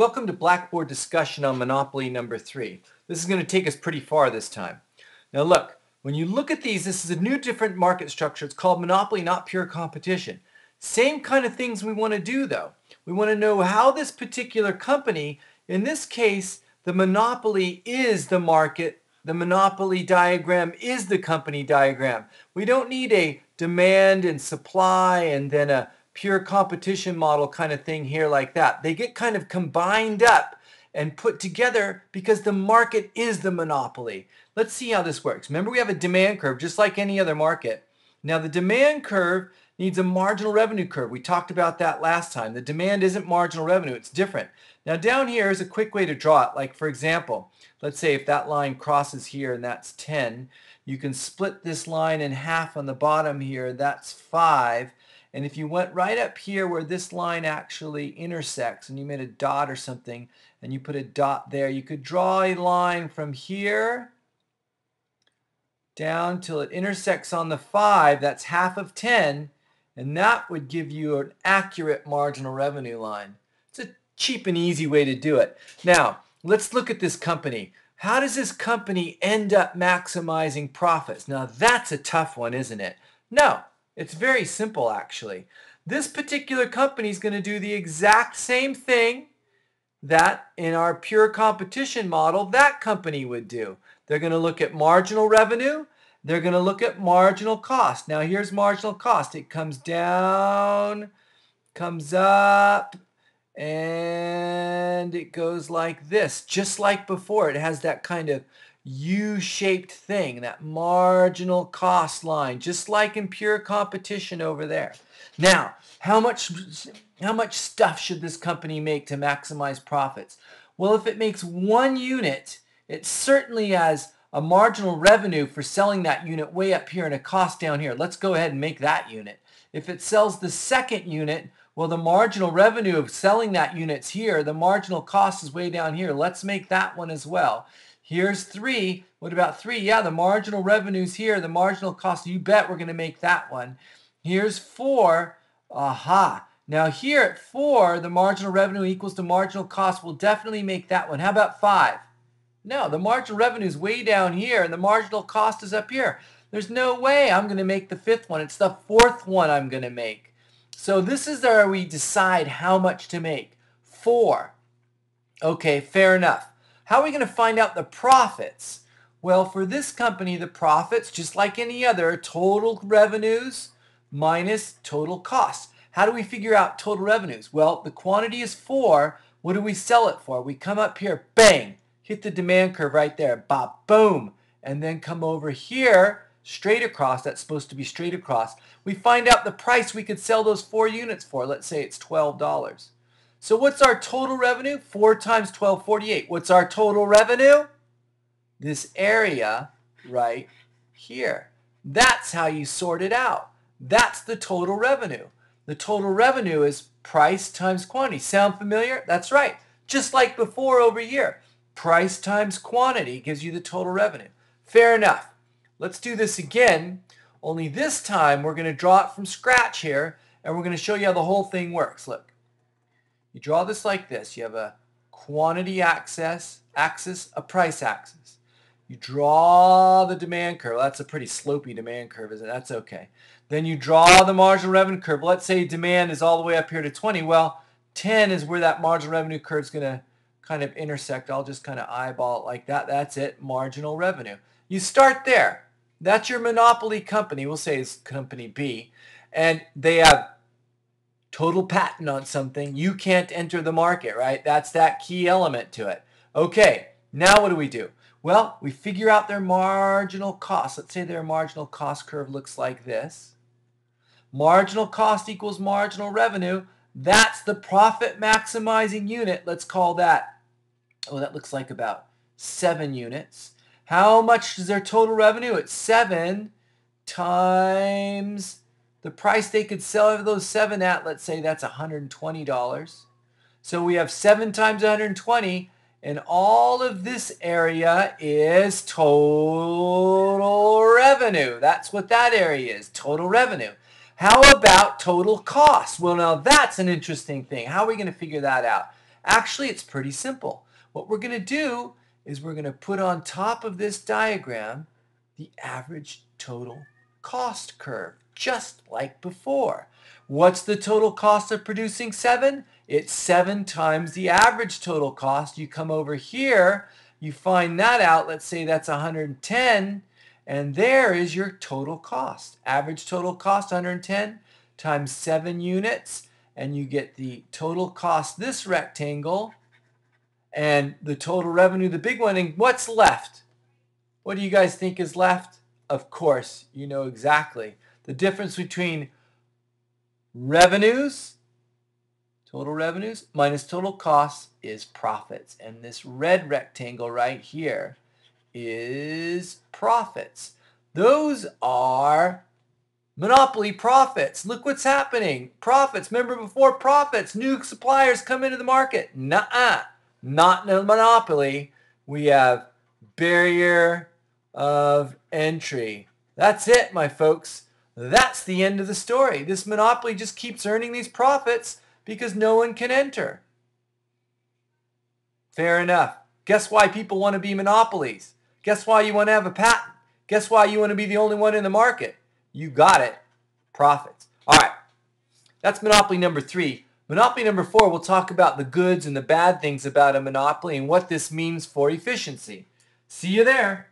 Welcome to Blackboard discussion on Monopoly number 3. This is going to take us pretty far this time. Now look, when you look at these, this is a new different market structure. It's called Monopoly, not pure competition. Same kind of things we want to do though. We want to know how this particular company, in this case, the monopoly is the market. The monopoly diagram is the company diagram. We don't need a demand and supply and then a pure competition model kind of thing here like that. They get kind of combined up and put together because the market is the monopoly. Let's see how this works. Remember, we have a demand curve just like any other market. Now the demand curve needs a marginal revenue curve. We talked about that last time. The demand isn't marginal revenue, it's different. Now down here is a quick way to draw it. Like for example, let's say if that line crosses here and that's 10, you can split this line in half on the bottom here, that's 5. And if you went right up here where this line actually intersects and you made a dot or something and you put a dot there, you could draw a line from here down till it intersects on the 5, that's half of 10, and that would give you an accurate marginal revenue line. It's a cheap and easy way to do it. Now, let's look at this company. How does this company end up maximizing profits? Now, that's a tough one, isn't it? No, it's very simple actually. This particular company is going to do the exact same thing that in our pure competition model that company would do. They're going to look at marginal revenue. They're going to look at marginal cost. Now here's marginal cost. It comes down, comes up, and it goes like this. Just like before, it has that kind of U-shaped thing, that marginal cost line, just like in pure competition over there. Now, how much stuff should this company make to maximize profits? Well, if it makes 1 unit, it certainly has a marginal revenue for selling that unit way up here and a cost down here. Let's go ahead and make that unit. If it sells the second unit, well, the marginal revenue of selling that unit's here. The marginal cost is way down here. Let's make that one as well. Here's 3. What about 3? Yeah, the marginal revenue's here. The marginal cost, you bet we're going to make that one. Here's 4. Aha. Now here at 4, the marginal revenue equals to marginal cost. We'll definitely make that one. How about 5? No, the marginal revenue is way down here and the marginal cost is up here. There's no way I'm going to make the 5th one. It's the 4th one I'm going to make. So this is where we decide how much to make. 4. Okay, fair enough. How are we going to find out the profits? Well, for this company, the profits, just like any other, total revenues minus total costs. How do we figure out total revenues? Well, the quantity is 4. What do we sell it for? We come up here, bang, hit the demand curve right there, bop, boom, and then come over here, straight across. That's supposed to be straight across. We find out the price we could sell those 4 units for. Let's say it's $12. So what's our total revenue? 4 times 12, 48. What's our total revenue? This area right here. That's how you sort it out. That's the total revenue. The total revenue is price times quantity. Sound familiar? That's right. Just like before over here. Price times quantity gives you the total revenue. Fair enough. Let's do this again, only this time we're going to draw it from scratch here, and we're going to show you how the whole thing works. Look. You draw this like this. You have a quantity axis, a price axis. You draw the demand curve. That's a pretty slopey demand curve, isn't it? That's okay. Then you draw the marginal revenue curve. Let's say demand is all the way up here to 20. Well, 10 is where that marginal revenue curve is going to kind of intersect. I'll just kind of eyeball it like that. That's it, marginal revenue. You start there. That's your monopoly company. We'll say it's company B. And they have total patent on something. You can't enter the market, right? That's that key element to it. Okay, now what do? Well, we figure out their marginal cost. Let's say their marginal cost curve looks like this. Marginal cost equals marginal revenue. That's the profit maximizing unit. Let's call that, oh, that looks like about 7 units. How much is their total revenue? It's 7 times the price they could sell those 7 at. Let's say that's $120. So we have 7 times 120, and all of this area is total revenue. That's what that area is, total revenue. How about total cost? Well, now that's an interesting thing. How are we going to figure that out? Actually, it's pretty simple. What we're going to do is we're going to put on top of this diagram the average total cost curve, just like before. What's the total cost of producing 7? It's 7 times the average total cost. You come over here, you find that out. Let's say that's 110, and there is your total cost. Average total cost 110 times 7 units, and you get the total cost, this rectangle, and the total revenue, the big one. And what's left? What do you guys think is left? Of course, you know exactly. The difference between revenues, total revenues, minus total costs is profits. And this red rectangle right here is profits. Those are monopoly profits. Look what's happening. Profits. Remember before, profits. New suppliers come into the market. Nuh-uh. Not in a monopoly. We have barrier of entry. That's it, my folks. That's the end of the story. This monopoly just keeps earning these profits because no one can enter. Fair enough. Guess why people want to be monopolies? Guess why you want to have a patent? Guess why you want to be the only one in the market? You got it. Profits. All right. That's monopoly number 3. Monopoly number 4, we'll talk about the goods and the bad things about a monopoly and what this means for efficiency. See you there.